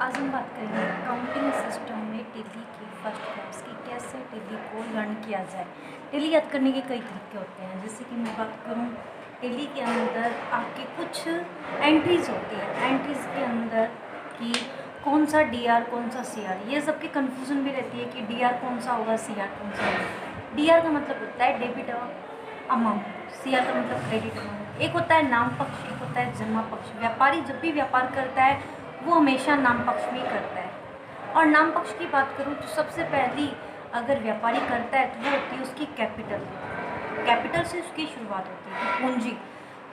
आज हम बात करेंगे अकाउंटिंग सिस्टम में टैली की फर्स्ट क्लास की कैसे टैली को लर्न किया जाए। टैली याद करने के कई तरीके होते हैं। जैसे कि मैं बात करूं, टैली के अंदर आपके कुछ एंट्रीज होती हैं। एंट्रीज के अंदर कि कौन सा डीआर कौन सा सीआर, ये सबकी कन्फ्यूजन भी रहती है कि डीआर कौन सा होगा, सीआर कौन सा होगा। डीआर का मतलब होता है डेबिट अमाउंट, सीआर का मतलब क्रेडिट अमाउंट। एक होता है नाम पक्ष, एक होता है जमा पक्ष। व्यापारी जब भी व्यापार करता है वो हमेशा नाम पक्ष में करता है। और नाम पक्ष की बात करूं तो सबसे पहली अगर व्यापारी करता है तो वो होती है उसकी कैपिटल। कैपिटल से उसकी शुरुआत होती है। पूंजी,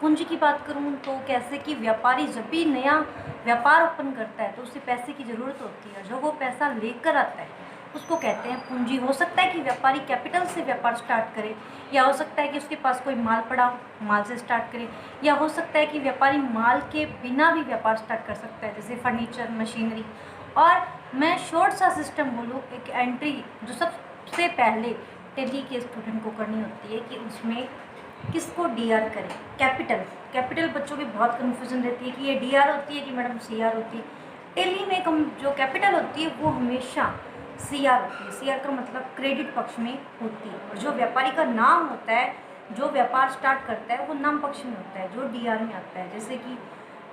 पूंजी की बात करूं तो कैसे कि व्यापारी जब भी नया व्यापार ओपन करता है तो उसे पैसे की ज़रूरत होती है। जब वो पैसा लेकर आता है उसको कहते हैं पूंजी। हो सकता है कि व्यापारी कैपिटल से व्यापार स्टार्ट करे, या हो सकता है कि उसके पास कोई माल पड़ा, माल से स्टार्ट करे, या हो सकता है कि व्यापारी माल के बिना भी व्यापार स्टार्ट कर सकता है, जैसे फर्नीचर, मशीनरी। और मैं शॉर्ट सा सिस्टम बोलूँ, एक एंट्री जो सबसे पहले टैली के स्टूडेंट को करनी होती है कि उसमें किसको डीआर करें। कैपिटल, कैपिटल बच्चों की बहुत कन्फ्यूजन रहती है कि ये डीआर होती है कि मैडम सीआर होती है। टैली में कम जो कैपिटल होती है वो हमेशा सीआर होती है। सीआर का मतलब क्रेडिट पक्ष में होती है। और जो व्यापारी का नाम होता है, जो व्यापार स्टार्ट करता है, वो नाम पक्ष में होता है, जो डीआर में आता है। जैसे कि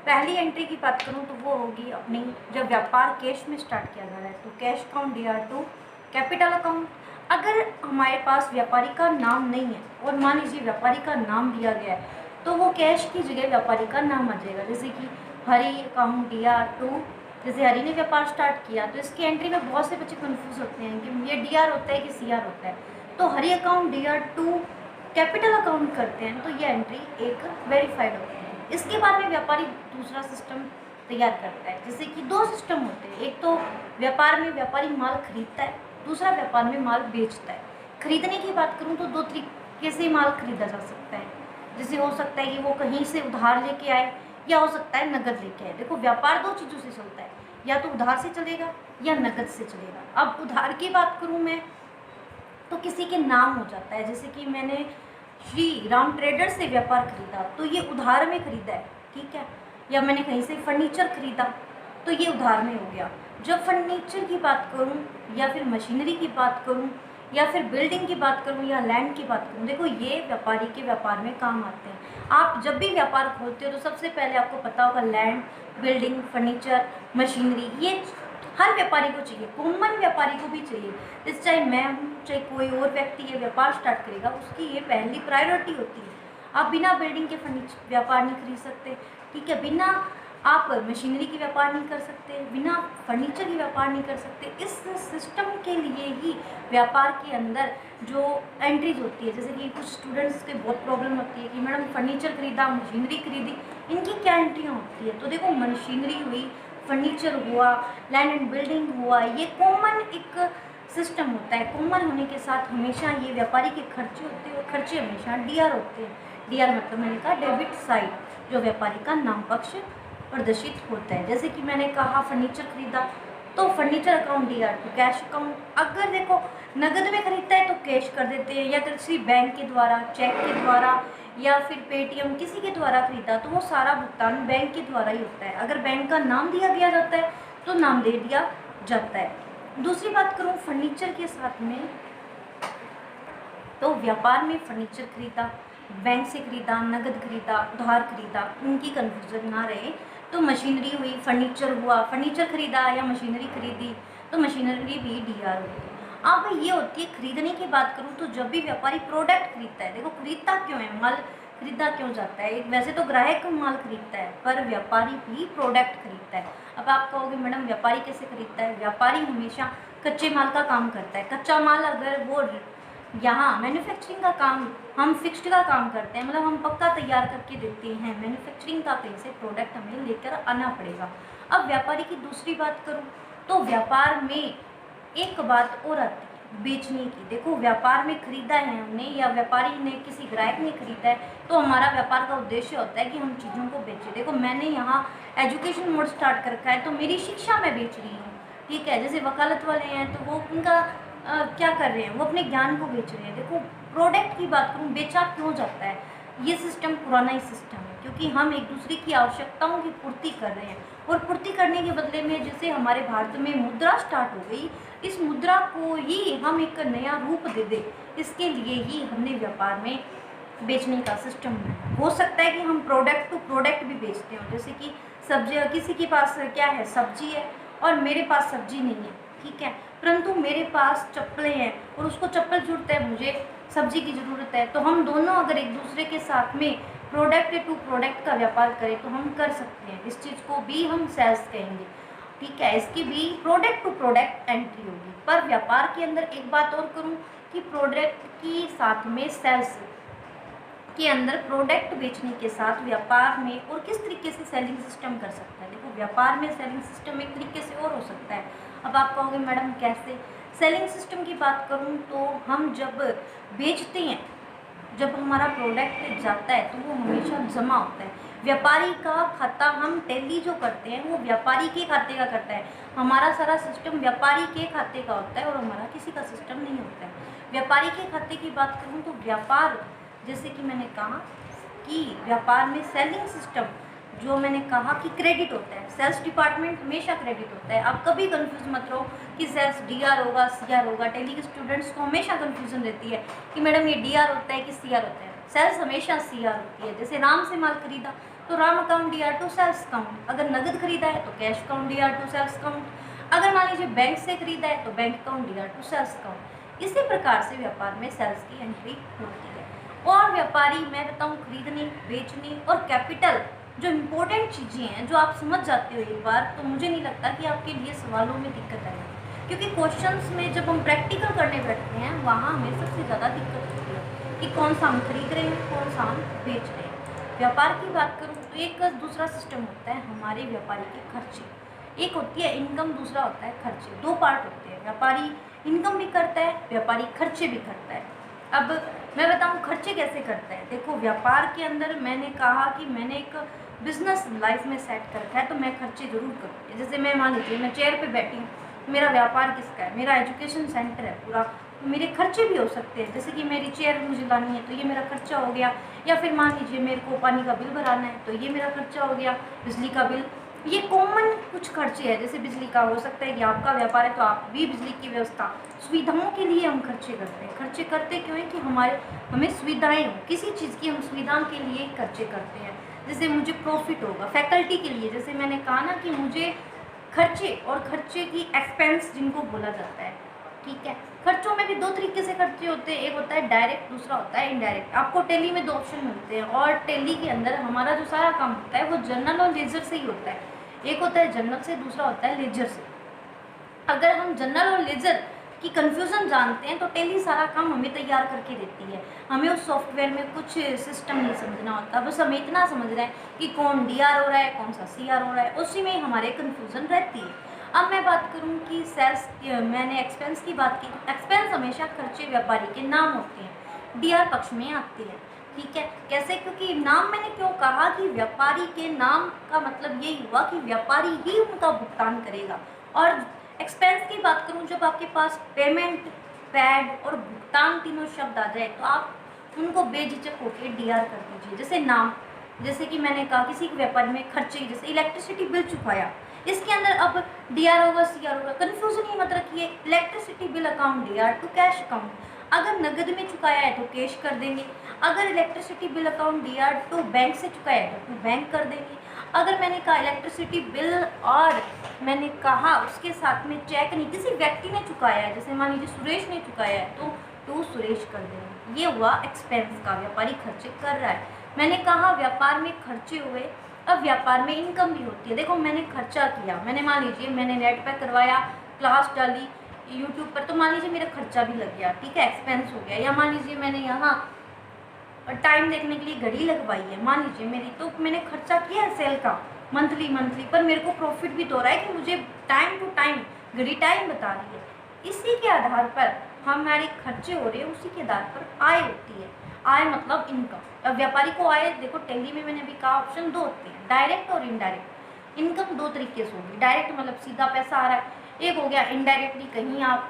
पहली एंट्री की बात करूं तो वो होगी अपनी, जब व्यापार कैश में स्टार्ट किया जा रहा है तो cash account DR to capital account. अगर हमारे पास व्यापारी का नाम नहीं है और मान लीजिए व्यापारी का नाम दिया गया है तो वो कैश की जगह व्यापारी का नाम आ जाएगा। जैसे कि हरी अकाउंट डीआर टू, जैसे हरी ने व्यापार स्टार्ट किया तो इसकी एंट्री में बहुत से बच्चे कंफ्यूज होते हैं कि ये डीआर होता है कि सीआर होता है। तो हरी account DR to capital account करते हैं तो ये एंट्री एक वेरीफाइड होती है। इसके बाद में व्यापारी दूसरा सिस्टम तैयार करता है। जैसे कि दो सिस्टम होते हैं, एक तो व्यापार में व्यापारी माल खरीदता है, दूसरा व्यापार में माल बेचता है। खरीदने की बात करूँ तो दो तरीके से माल खरीदा जा सकता है। जैसे हो सकता है कि वो कहीं से उधार लेके आए, या हो सकता है नगद लेके आए। देखो व्यापार दो चीज़ों से चलता है, या तो उधार से चलेगा या नगद से चलेगा। अब उधार की बात करूँ मैं तो किसी के नाम हो जाता है। जैसे कि मैंने श्री राम ट्रेडर से व्यापार खरीदा तो ये उधार में खरीदा है, ठीक है। या मैंने कहीं से फर्नीचर खरीदा तो ये उधार में हो गया। जब फर्नीचर की बात करूँ या फिर मशीनरी की बात करूँ या फिर बिल्डिंग की बात करूँ या लैंड की बात करूँ, देखो ये व्यापारी के व्यापार में काम आते हैं। आप जब भी व्यापार खोलते हो तो सबसे पहले आपको पता होगा लैंड, बिल्डिंग, फर्नीचर, मशीनरी, ये हर व्यापारी को चाहिए, कॉमन व्यापारी को भी चाहिए। इस चाहे मैं हूँ चाहे कोई और व्यक्ति ये व्यापार स्टार्ट करेगा, उसकी ये पहली प्रायोरिटी होती है। आप बिना बिल्डिंग के फर्नीचर व्यापार नहीं खरीद सकते, ठीक है। बिना आप मशीनरी की व्यापार नहीं कर सकते, बिना फर्नीचर की व्यापार नहीं कर सकते। इस सिस्टम के लिए ही व्यापार के अंदर जो एंट्रीज होती है, जैसे कि कुछ स्टूडेंट्स के बहुत प्रॉब्लम होती है कि मैडम फर्नीचर खरीदा, मशीनरी खरीदी, इनकी क्या एंट्रियाँ होती है। तो देखो मशीनरी हुई, फर्नीचर हुआ, लैंड एंड बिल्डिंग हुआ, ये कॉमन एक सिस्टम होता है। कॉमन होने के साथ हमेशा ये व्यापारी के खर्चे होते हैं, और खर्चे हमेशा डीआर होते हैं। डीआर मतलब मैंने कहा डेबिट साइड, जो व्यापारी का नाम पक्ष प्रदर्शित होता है। जैसे कि मैंने कहा फर्नीचर खरीदा तो furniture account DR to cash account. अगर देखो नगद में खरीदता है तो कैश कर देते हैं, या किसी बैंक के द्वारा, चेक के द्वारा, या फिर पेटीएम किसी के द्वारा खरीदा तो वो सारा भुगतान बैंक के द्वारा ही होता है। अगर बैंक का नाम दिया गया जाता है तो नाम दे दिया जाता है। दूसरी बात करूँ फर्नीचर के साथ में, तो व्यापार में फर्नीचर खरीदा, बैंक से खरीदा, नगद खरीदा, उधार खरीदा, उनकी कन्फ्यूजन ना रहे तो मशीनरी हुई, फर्नीचर हुआ, फर्नीचर खरीदा या मशीनरी खरीदी तो मशीनरी भी डीआर होती है। अब ये होती है खरीदने की बात करूँ तो जब भी व्यापारी प्रोडक्ट खरीदता है, देखो खरीदता क्यों है, माल खरीदा क्यों जाता है। वैसे तो ग्राहक माल खरीदता है पर व्यापारी भी प्रोडक्ट खरीदता है। अब आप कहोगे मैडम व्यापारी कैसे खरीदता है। व्यापारी हमेशा कच्चे माल का काम करता है। कच्चा माल अगर वो यहाँ मैन्युफैक्चरिंग का काम, हम फिक्स्ड का काम करते हैं, मतलब हम पक्का तैयार करके देते हैं, मैन्युफैक्चरिंग का कहीं से प्रोडक्ट हमें लेकर आना पड़ेगा। अब व्यापारी की दूसरी बात करूँ तो व्यापार में एक बात और आती है बेचने की। देखो व्यापार में खरीदा है हमने, या व्यापारी ने, किसी ग्राहक ने खरीदा है, तो हमारा व्यापार का उद्देश्य होता है कि हम चीज़ों को बेचें। देखो मैंने यहाँ एजुकेशन मोड स्टार्ट कर रखा है तो मेरी शिक्षा मैं बेच रही हूँ, ठीक है। जैसे वकालत वाले हैं तो वो उनका क्या कर रहे हैं, वो अपने ज्ञान को बेच रहे हैं। देखो प्रोडक्ट की बात करूँ, बेचा क्यों जाता है, ये सिस्टम पुराना ही सिस्टम है। क्योंकि हम एक दूसरे की आवश्यकताओं की पूर्ति कर रहे हैं। और पूर्ति करने के बदले में जैसे हमारे भारत में मुद्रा स्टार्ट हो गई, इस मुद्रा को ही हम एक नया रूप दे दें, इसके लिए ही हमने व्यापार में बेचने का सिस्टम बनाया। हो सकता है कि हम प्रोडक्ट टू प्रोडक्ट भी बेचते हो, जैसे कि सब्जी, किसी के पास क्या है, सब्जी है और मेरे पास सब्जी नहीं है, ठीक है, परंतु मेरे पास चप्पलें हैं और उसको चप्पल जरूरत है, मुझे सब्जी की ज़रूरत है, तो हम दोनों अगर एक दूसरे के साथ में प्रोडक्ट टू प्रोडक्ट का व्यापार करें तो हम कर सकते हैं। इस चीज़ को भी हम सेल्स कहेंगे, ठीक है। इसकी भी प्रोडक्ट टू प्रोडक्ट एंट्री होगी। पर व्यापार के अंदर एक बात और करूं कि प्रोडक्ट की साथ में सेल्स के अंदर प्रोडक्ट बेचने के साथ व्यापार में और किस तरीके से सेलिंग सिस्टम कर सकता है। देखो, व्यापार में सेलिंग सिस्टम एक तरीके से और हो सकता है। अब आप कहोगे मैडम कैसे? सेलिंग सिस्टम की बात करूं तो हम जब बेचते हैं, जब हमारा प्रोडक्ट जाता है तो वो हमेशा जमा होता है। व्यापारी का खाता हम टैली जो करते हैं वो व्यापारी के खाते का करता है। हमारा सारा सिस्टम व्यापारी के खाते का होता है और हमारा किसी का सिस्टम नहीं होता है। व्यापारी के खाते की बात करूं तो व्यापार, जैसे कि मैंने कहा कि व्यापार में सेलिंग सिस्टम, जो मैंने कहा कि क्रेडिट होता है, सेल्स डिपार्टमेंट हमेशा क्रेडिट होता है। आप कभी कंफ्यूज मत रहो कि सेल्स डीआर होगा सीआर होगा। टैली के स्टूडेंट्स को हमेशा कंफ्यूजन रहती है कि मैडम ये डीआर होता है कि सीआर होता है। सेल्स हमेशा सीआर होती है। जैसे राम से माल खरीदा तो Ram account DR to sales account, अगर नगद खरीदा है तो cash account DR to sales account, अगर मान लीजिए बैंक से खरीदा है तो bank account DR to sales account. इसी प्रकार से व्यापार में सेल्स की एंट्री होती है। और व्यापारी, मैं बताऊँ, खरीदने, बेचने और कैपिटल जो इम्पोर्टेंट चीज़ें हैं, जो आप समझ जाते हो एक बार, तो मुझे नहीं लगता कि आपके लिए सवालों में दिक्कत आएगी। क्योंकि क्वेश्चंस में जब हम प्रैक्टिकल करने बैठते हैं वहाँ हमें सबसे ज़्यादा दिक्कत होती है कि कौन सा हम खरीद रहे हैं, कौन सा हम बेच रहे हैं। व्यापार की बात करूँ तो एक दूसरा सिस्टम होता है हमारे व्यापारी के खर्चे। एक होती है इनकम, दूसरा होता है खर्चे। दो पार्ट होते हैं। व्यापारी इनकम भी करता है, व्यापारी खर्चे भी करता है। अब मैं बताऊं खर्चे कैसे करता है। देखो, व्यापार के अंदर मैंने कहा कि मैंने एक बिजनेस लाइफ में सेट कर रखा है तो मैं खर्चे जरूर करूँगी। जैसे मैं, मान लीजिए मैं चेयर पे बैठी हूँ, मेरा व्यापार किसका है, मेरा एजुकेशन सेंटर है पूरा, तो मेरे खर्चे भी हो सकते हैं। जैसे कि मेरी चेयर मुझे लानी है तो ये मेरा खर्चा हो गया, या फिर मान लीजिए मेरे को पानी का बिल भराना है तो ये मेरा खर्चा हो गया, बिजली का बिल। ये कॉमन कुछ खर्चे हैं। जैसे बिजली का हो सकता है कि आपका व्यापार है तो आप भी बिजली की व्यवस्था, सुविधाओं के लिए हम खर्चे करते हैं। खर्चे करते क्यों है कि हमें सुविधाएं हो, किसी चीज़ की हम सुविधा के लिए खर्चे करते हैं। जैसे मुझे प्रॉफिट होगा फैकल्टी के लिए, जैसे मैंने कहा ना कि मुझे खर्चे और खर्चे की एक्सपेंस जिनको बोला जाता है, ठीक है। खर्चों में भी दो तरीके से खर्चे होते हैं, एक होता है डायरेक्ट, दूसरा होता है इनडायरेक्ट। आपको टैली में दो ऑप्शन मिलते हैं और टैली के अंदर हमारा जो सारा काम होता है वो जनरल और लेजर से ही होता है। एक होता है जनरल से, दूसरा होता है लेजर से। अगर हम जनरल और लेजर की कन्फ्यूज़न जानते हैं तो टैली सारा काम हमें तैयार करके देती है। हमें उस सॉफ्टवेयर में कुछ सिस्टम नहीं समझना होता, बस हमें इतना समझ रहे हैं कि कौन डीआर हो रहा है, कौन सा सीआर हो रहा है, उसी में हमारे कन्फ्यूज़न रहती है। अब मैं बात करूं कि सेल्स, मैंने एक्सपेंस की बात की। एक्सपेंस हमेशा खर्चे व्यापारी के नाम होते हैं, डीआर पक्ष में आती है, ठीक है। कैसे? क्योंकि नाम मैंने क्यों कहा कि व्यापारी के नाम का मतलब यही हुआ कि व्यापारी ही उनका भुगतान करेगा। और एक्सपेंस की बात करूं, जब आपके पास पेमेंट, पैड और भुगतान तीनों शब्द आ जाए तो आप उनको बेझिझक होकर डीआर कर दीजिए। जैसे नाम, जैसे कि मैंने कहा किसी व्यापारी में खर्चे, जैसे इलेक्ट्रिसिटी बिल चुकाया, इसके अंदर अब डीआर होगा सीआर होगा, कन्फ्यूजन ही मत रखिए। Electricity bill account DR to cash account, अगर नगद में चुकाया है तो कैश कर देंगे, अगर electricity bill account DR to bank से चुकाया है तो बैंक कर देंगे। अगर मैंने कहा इलेक्ट्रिसिटी बिल और मैंने कहा उसके साथ में चेक नहीं, किसी व्यक्ति ने चुकाया है, जैसे मान लीजिए सुरेश ने चुकाया है तो टू सुरेश कर देंगे। ये हुआ एक्सपेंस का, व्यापारी खर्चे कर रहा है। मैंने कहा व्यापार में खर्चे हुए, अब व्यापार में इनकम भी होती है। देखो, मैंने खर्चा किया, मैंने मान लीजिए मैंने नेट पे करवाया, क्लास डाली यूट्यूब पर, तो मान लीजिए मेरा खर्चा भी लग गया, ठीक है, एक्सपेंस हो गया। या मान लीजिए मैंने यहाँ टाइम देखने के लिए घड़ी लगवाई है, मान लीजिए मेरी, तो मैंने खर्चा किया है सेल का मंथली, पर मेरे को प्रॉफिट भी तो हो रहा है कि मुझे टाइम टू टाइम घड़ी टाइम बता रही है। इसी के आधार पर हमारे खर्चे हो रहे हैं, उसी के आधार पर आय होती है। आय मतलब इनकम। अब व्यापारी को आय, देखो टैली में मैंने भी कहा ऑप्शन दो होते हैं, डायरेक्ट और इनडायरेक्ट। इनकम दो तरीके से होगी, डायरेक्ट मतलब सीधा पैसा आ रहा है, एक हो गया इनडायरेक्टली, कहीं आप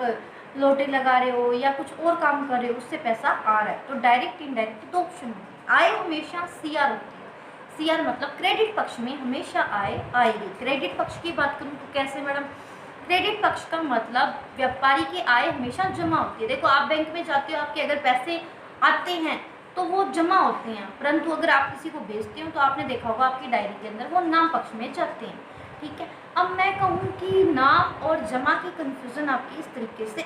लॉटरी लगा रहे हो या कुछ और काम कर रहे हो उससे पैसा आ रहा है, तो डायरेक्ट इनडायरेक्ट दो ऑप्शन होते हैं। आय हमेशा सीआर होती है। सीआर मतलब क्रेडिट पक्ष में हमेशा आय आएगी। क्रेडिट पक्ष की बात करूँ तो कैसे मैडम, क्रेडिट पक्ष का मतलब व्यापारी की आय हमेशा जमा होती है। देखो आप बैंक में जाते हो, आपके अगर पैसे आते हैं तो वो जमा होते हैं, परंतु अगर आप किसी को बेचते हो तो आपने देखा होगा आपकी डायरी के अंदर वो नाम पक्ष में जाते हैं। ठीक है, अब मैं कहूँ कि नाम और जमा की कंफ्यूजन आपकी इस तरीके से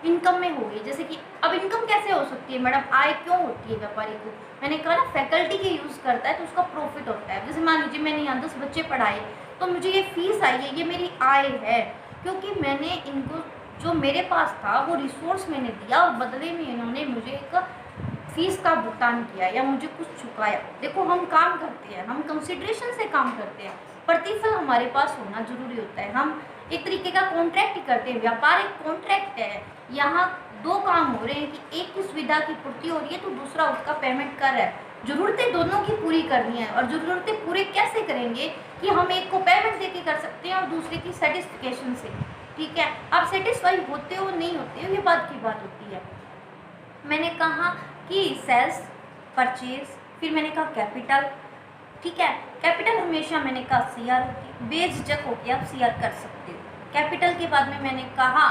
इनकम में हो गई। जैसे कि अब इनकम कैसे हो सकती है मैडम, आय क्यों होती है व्यापारी को, मैंने कहा ना फैकल्टी के यूज़ करता है तो उसका प्रॉफिट होता है। जैसे मान लीजिए मैंने यहाँ 10 बच्चे पढ़ाए तो मुझे ये फीस आई है, ये मेरी आय है, क्योंकि मैंने इनको जो मेरे पास था वो रिसोर्स मैंने दिया और बदले में इन्होंने मुझे एक फीस का भुगतान किया या मुझे कुछ चुकाया। देखो हम काम करते हैं, हम कंसिडरेशन से काम करते हैं, प्रतिफल हमारे पास होना जरूरी होता है। हम एक तरीके का कॉन्ट्रैक्ट करते हैं, व्यापार एक कॉन्ट्रैक्ट है। यहाँ दो काम हो रहे हैं कि एक की सुविधा की पूर्ति हो रही है तो दूसरा उसका पेमेंट कर रहा है। जरूरतें दोनों की पूरी करनी है, और जरूरतें पूरी कैसे करेंगे कि हम एक को पेमेंट देके कर सकते हैं और दूसरे की सेटिस्फिकेशन से। ठीक है, आप सेटिस्फाई होते हो नहीं होते हो ये बात की बात होती है। मैंने कहा कि सेल्स, परचेज, फिर मैंने कहा कैपिटल। ठीक है, कैपिटल हमेशा मैंने कहा सीआर होती है, बेझिझक होकर आप सीआर कर सकते हो। कैपिटल के बाद में मैंने कहा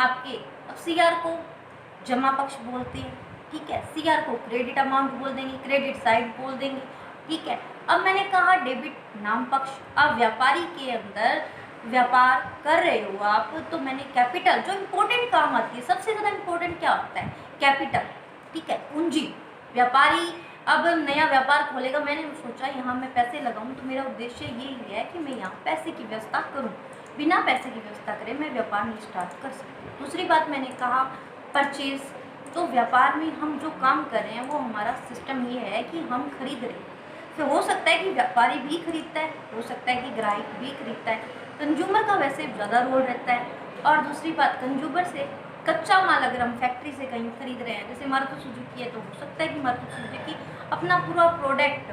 आपके सीआर को जमा पक्ष बोलते हैं। ठीक है, सीआर को क्रेडिट अमाउंट बोल देंगे, क्रेडिट साइड बोल देंगे। ठीक है, अब मैंने कहा डेबिट नाम पक्ष। अब व्यापारी के अंदर व्यापार कर रहे हो आप तो मैंने कैपिटल जो इम्पोर्टेंट काम आती है, सबसे ज़्यादा इम्पोर्टेंट क्या होता है, कैपिटल। ठीक है, पूंजी। व्यापारी अब नया व्यापार खोलेगा, मैंने सोचा यहाँ मैं पैसे लगाऊं तो मेरा उद्देश्य यही है कि मैं यहाँ पैसे की व्यवस्था करूँ, बिना पैसे की व्यवस्था करे मैं व्यापार नहीं स्टार्ट कर सकती। दूसरी बात मैंने कहा परचेज। तो व्यापार में हम जो काम कर रहे हैं वो हमारा सिस्टम ये है कि हम खरीद रहे हैं। तो हो सकता है कि व्यापारी भी खरीदता है, हो सकता है कि ग्राहक भी खरीदता है, कंज्यूमर का वैसे ज़्यादा रोल रहता है। और दूसरी बात, कंज्यूमर से कच्चा माल अगर हम फैक्ट्री से कहीं खरीद रहे हैं, जैसे मारुति सुजुकी है तो हो सकता है कि मारुति सुजुकी अपना पूरा प्रोडक्ट,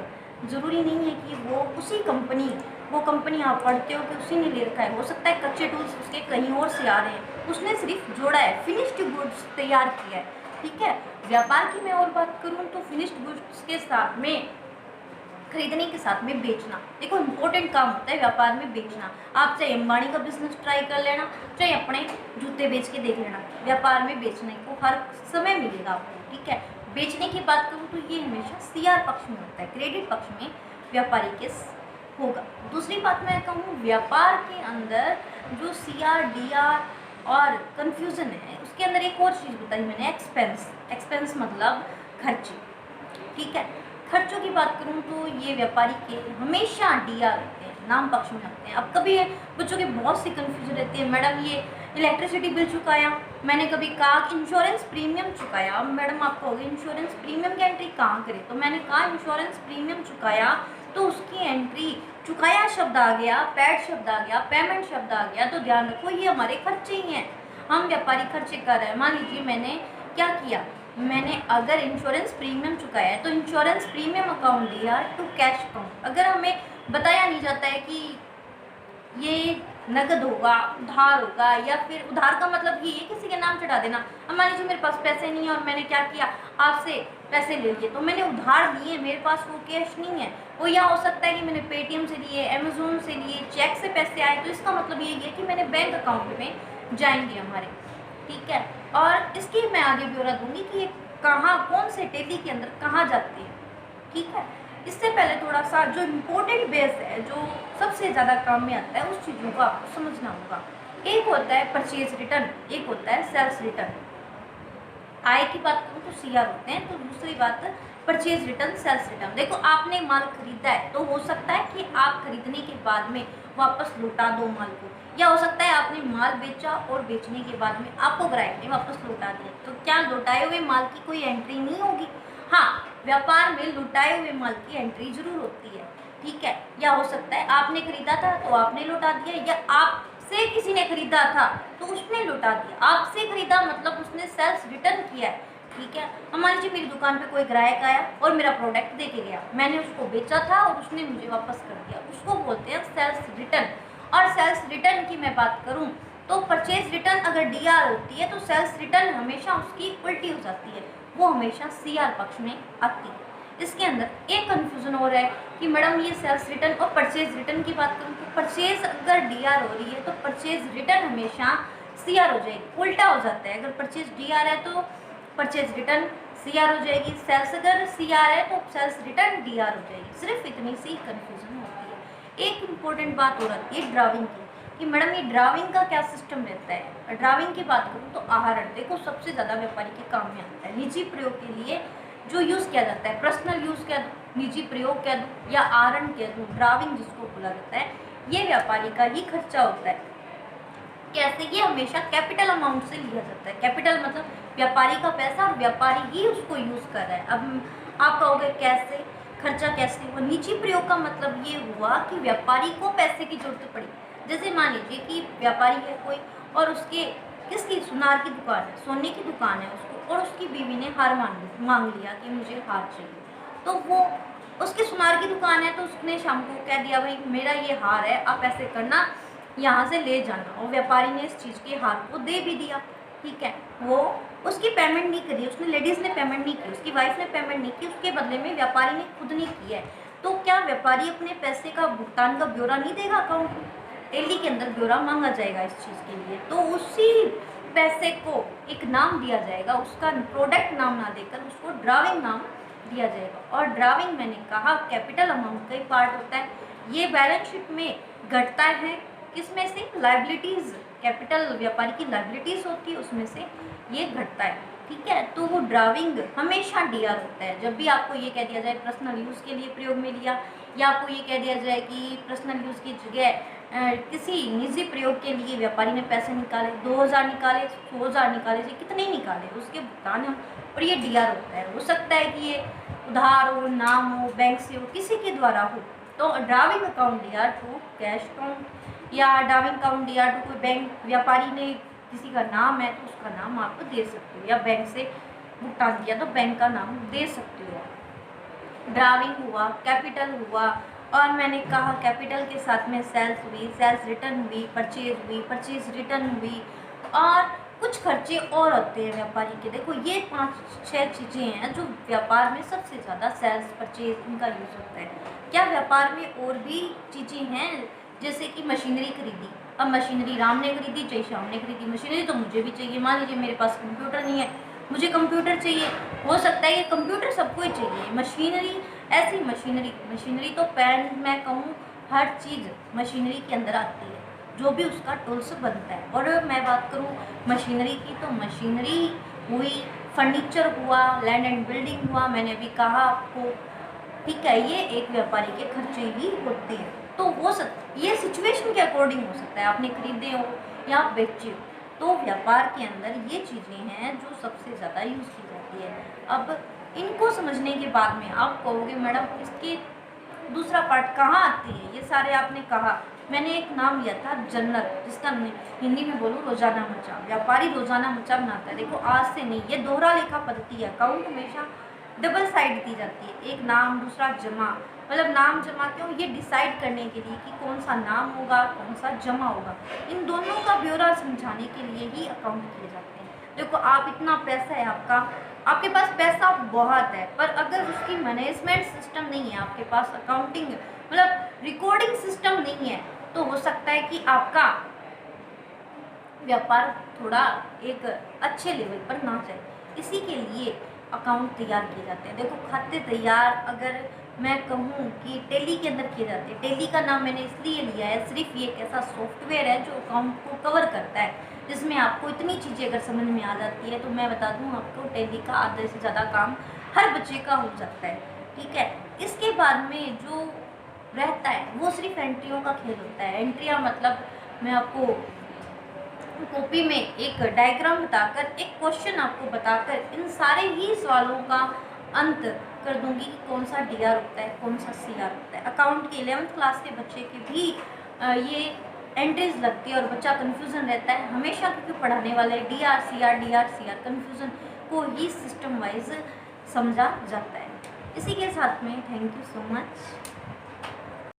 ज़रूरी नहीं है कि वो उसी कंपनी, वो कंपनी आप पढ़ते हो कि उसी ने ले रखा है, हो सकता है कच्चे टूल्स उसके कहीं और से आ रहे हैं, उसने सिर्फ जोड़ा है, फिनिश्ड गुड्स तैयार किया है। ठीक है, व्यापार की मैं और बात करूँ तो फिनिश्ड गुड्स के साथ में खरीदने के साथ में बेचना, देखो इंपॉर्टेंट काम होता है व्यापार में बेचना। आप चाहे अंबानी का बिजनेस ट्राई कर लेना, चाहे अपने जूते बेच के देख लेना, व्यापार में बेचने को हर समय मिलेगा आपको। ठीक है, बेचने की बात करूँ तो ये हमेशा सीआर पक्ष में होता है, क्रेडिट पक्ष में व्यापारी के होगा। दूसरी बात मैं कहूँ, व्यापार के अंदर जो सीआर डीआर और कन्फ्यूज़न है उसके अंदर एक और चीज़ बताई मैंने, एक्सपेंस। एक्सपेंस मतलब खर्चे। ठीक है, खर्चों की बात करूं तो ये व्यापारी के हमेशा डीआर होते हैं, नाम पक्ष में होते हैं। अब कभी बच्चों के बहुत सी कन्फ्यूजन रहती है, मैडम ये इलेक्ट्रिसिटी बिल चुकाया, मैंने कभी कहा कि इंश्योरेंस प्रीमियम चुकाया। अब मैडम आप कहोगे इंश्योरेंस प्रीमियम की एंट्री कहाँ करें, तो मैंने कहा इंश्योरेंस प्रीमियम चुकाया तो उसकी एंट्री, चुकाया शब्द आ गया, पैड शब्द आ गया, पेमेंट शब्द आ गया, तो ध्यान रखो ये हमारे खर्चे ही हैं, हम व्यापारी खर्चे कर रहे हैं। मान लीजिए मैंने क्या किया, मैंने अगर इंश्योरेंस प्रीमियम चुकाया है तो इंश्योरेंस प्रीमियम अकाउंट दिया टू कैश अकाउंट। अगर हमें बताया नहीं जाता है कि ये नकद होगा, उधार होगा, या फिर उधार का मतलब ये किसी के नाम चढ़ा देना। अब मान लीजिए मेरे पास पैसे नहीं है और मैंने क्या किया, आपसे पैसे ले लिए, तो मैंने उधार लिए, मेरे पास वो कैश नहीं है। वो यह हो सकता है कि मैंने पेटीएम से लिए, अमेजोन से लिए, चेक से पैसे आए, तो इसका मतलब यही है कि मैंने बैंक अकाउंट में जाएंगे हमारे। ठीक है, और इसकी मैं आगे ब्यौरा दूंगी कि ये कहाँ, कौन से टेली के अंदर कहाँ जाती है। ठीक है, इससे पहले थोड़ा सा जो इम्पोर्टेंट बेस है, जो सबसे ज़्यादा काम में आता है, उस चीज़ों को आपको समझना होगा। एक होता है परचेज रिटर्न, एक होता है सेल्स रिटर्न। आय की बात करूँ तो सीआर होते हैं, तो दूसरी बात परचेज रिटर्न, सेल्स रिटर्न। देखो आपने माल खरीदा है तो हो सकता है कि आप खरीदने के बाद में वापस लौटा दो माल को, या हो सकता है आपने माल बेचा और बेचने के बाद में आपको ग्राहक ने वापस लौटा दिया, तो क्या लौटाए हुए माल की कोई एंट्री नहीं होगी? हाँ, व्यापार में लौटाए हुए माल की एंट्री जरूर होती है। ठीक है, या हो सकता है आपने खरीदा था तो आपने लौटा दिया, या आपसे किसी ने खरीदा था तो उसने लौटा दिया। आपसे खरीदा मतलब उसने सेल्स रिटर्न किया है। ठीक है, मान लीजिए मेरी दुकान पे कोई ग्राहक आया और मेरा प्रोडक्ट दे के गया, मैंने उसको बेचा था और उसने मुझे वापस कर दिया, उसको बोलते हैं सेल्स रिटर्न। और सेल्स रिटर्न की मैं बात करूं तो परचेज रिटर्न अगर डीआर होती है तो सेल्स रिटर्न हमेशा उसकी उल्टी हो जाती है, वो हमेशा सीआर पक्ष में आती है। इसके अंदर एक कन्फ्यूज़न हो रहा है कि मैडम ये सेल्स रिटर्न और परचेज रिटर्न की बात करूँ तो परचेज अगर डीआर हो रही है तो परचेज रिटर्न हमेशा सीआर हो जाएगी, उल्टा हो जाता है। अगर परचेज डीआर है तो परचेज रिटर्न सीआर हो जाएगी, सेल्स अगर सीआर है तो सेल्स रिटर्न डीआर हो जाएगी। सिर्फ इतनी सी कन्फ्यूज़न होती है। एक इम्पोर्टेंट बात हो रही है ड्राविंग की कि मैडम ये ड्राविंग का क्या सिस्टम रहता है। ड्राविंग की बात करूँ तो आहरण देखो सबसे ज़्यादा व्यापारी के काम में आता है। निजी प्रयोग के लिए जो यूज़ किया जाता है, पर्सनल यूज़ कह दूँ, निजी प्रयोग कह दूँ या आहरण कह दूँ, ड्राविंग जिसको बोला जाता है, ये व्यापारी का ही खर्चा होता है। कैसे? ये हमेशा कैपिटल अमाउंट से लिया जाता है। कैपिटल मतलब व्यापारी का पैसा और व्यापारी ही उसको यूज़ कर रहा है। अब आप कहोगे कैसे, खर्चा कैसे हुआ? निजी प्रयोग का मतलब ये हुआ कि व्यापारी को पैसे की जरूरत पड़ी। जैसे मान लीजिए कि व्यापारी है कोई और उसके किसकी सुनार की दुकान है, सोने की दुकान है उसको, और उसकी बीवी ने हार मांग लिया कि मुझे हार चाहिए। तो वो उसकी सुनार की दुकान है तो उसने शाम को कह दिया भाई मेरा ये हार है, आप ऐसे करना यहाँ से ले जाना, और व्यापारी ने इस चीज़ के हार को दे भी दिया। ठीक है, वो उसकी पेमेंट नहीं करी, उसने लेडीज़ ने पेमेंट नहीं की, उसकी वाइफ ने पेमेंट नहीं की, उसके बदले में व्यापारी ने खुद नहीं किया है। तो क्या व्यापारी अपने पैसे का भुगतान का ब्यौरा नहीं देगा अकाउंट में? टेली के अंदर ब्यौरा मांगा जाएगा इस चीज़ के लिए, तो उसी पैसे को एक नाम दिया जाएगा, उसका प्रोडक्ट नाम ना देकर उसको ड्राविंग नाम दिया जाएगा। और ड्राविंग मैंने कहा कैपिटल अमाउंट का ही पार्ट होता है। ये बैलेंस शीट में घटता है किसमें से? लाइबिलिटीज़, कैपिटल व्यापारी की लाइबिलिटीज़ होती है उसमें से ये घटता है। ठीक है, तो वो ड्राविंग हमेशा डीआर होता है। जब भी आपको ये कह दिया जाए पर्सनल यूज़ के लिए प्रयोग में लिया, या आपको ये कह दिया जाए कि पर्सनल यूज़ की जगह किसी निजी प्रयोग के लिए व्यापारी ने पैसे निकाले, 2000 निकाले, 100,000 निकाले, से कितने निकाले उसके भुगतान हम, और ये डीआर होता है। हो सकता है कि ये उधार हो, नाम हो, बैंक से हो, किसी के द्वारा हो, तो drawing account DR to cash account या ड्राविंग अकाउंट डीआर टू कोई बैंक, व्यापारी ने किसी का नाम है तो उसका नाम आप दे सकते हो, या बैंक से भुगतान किया तो बैंक का नाम दे सकते हो। ड्राविंग हुआ, कैपिटल हुआ, और मैंने कहा कैपिटल के साथ में सेल्स हुई, सेल्स रिटर्न हुई, परचेज रिटर्न हुई, और कुछ खर्चे और होते हैं व्यापारी के। देखो ये 5-6 चीज़ें हैं जो व्यापार में सबसे ज़्यादा सेल्स, परचेज इनका यूज़ होता है। क्या व्यापार में और भी चीज़ें हैं? जैसे कि मशीनरी खरीदी, अब मशीनरी राम ने खरीदी चाहे श्याम ने खरीदी, मशीनरी तो मुझे भी चाहिए। मान लीजिए मेरे पास कंप्यूटर नहीं है, मुझे कंप्यूटर चाहिए, हो सकता है ये कंप्यूटर सबको ही चाहिए। मशीनरी ऐसी मशीनरी तो पैन मैं कहूँ हर चीज़ मशीनरी के अंदर आती है, जो भी उसका टूल्स बनता है। और मैं बात करूँ मशीनरी की तो मशीनरी हुई, फर्नीचर हुआ, लैंड एंड बिल्डिंग हुआ, मैंने अभी कहा आपको। ठीक है, ये एक व्यापारी के खर्चे ही होते हैं। तो हो सकता ये सिचुएशन के अकॉर्डिंग हो सकता है, आपने खरीदे हो या आप बेचे हो, तो व्यापार के अंदर ये चीज़ें हैं जो सबसे ज़्यादा यूज़ की जाती है। अब इनको समझने के बाद में आप कहोगे मैडम इसके दूसरा पार्ट कहाँ आती है? ये सारे आपने कहा, मैंने एक नाम लिया था जनरल, जिसका हिंदी में बोलूँ रोजाना मचा। व्यापारी रोजाना मचा बनाता है। देखो आज से नहीं, ये दोहरा लेखा पद्धति है। अकाउंट हमेशा डबल साइड दी जाती है, एक नाम दूसरा जमा। मतलब नाम जमा क्यों? ये डिसाइड करने के लिए कि कौन सा नाम होगा, कौन सा जमा होगा। इन दोनों का ब्यौरा समझाने के लिए ही अकाउंट किए जाते हैं। देखो आप इतना पैसा है आपका, आपके पास पैसा बहुत है, पर अगर उसकी मैनेजमेंट सिस्टम नहीं है, आपके पास अकाउंटिंग मतलब रिकॉर्डिंग सिस्टम नहीं है, तो हो सकता है कि आपका व्यापार थोड़ा एक अच्छे लेवल पर ना जाए। इसी के लिए अकाउंट तैयार किए जाते हैं। देखो खाते तैयार अगर मैं कहूँ कि टेली के अंदर किए जाते हैं। टेली का नाम मैंने इसलिए लिया है, सिर्फ ये एक ऐसा सॉफ्टवेयर है जो अकाउंट को कवर करता है, जिसमें आपको इतनी चीज़ें अगर समझ में आ जाती है तो मैं बता दूँ आपको टेली का आधे से ज़्यादा काम हर बच्चे का हो सकता है। ठीक है, इसके बाद में जो रहता है वो सिर्फ एंट्रियों का खेल होता है। एंट्रियाँ मतलब मैं आपको कॉपी में एक डायग्राम बताकर, एक क्वेश्चन आपको बताकर इन सारे ही सवालों का अंत कर दूंगी कि कौन सा डीआर होता है, कौन सा सीआर होता है। अकाउंट के 11th क्लास के बच्चे की भी ये एंट्रीज लगती है और बच्चा कन्फ्यूज़न रहता है हमेशा, क्योंकि पढ़ाने वाले डीआर सीआर कन्फ्यूज़न को ही सिस्टम वाइज समझा जाता है। इसी के साथ में थैंक यू सो मच।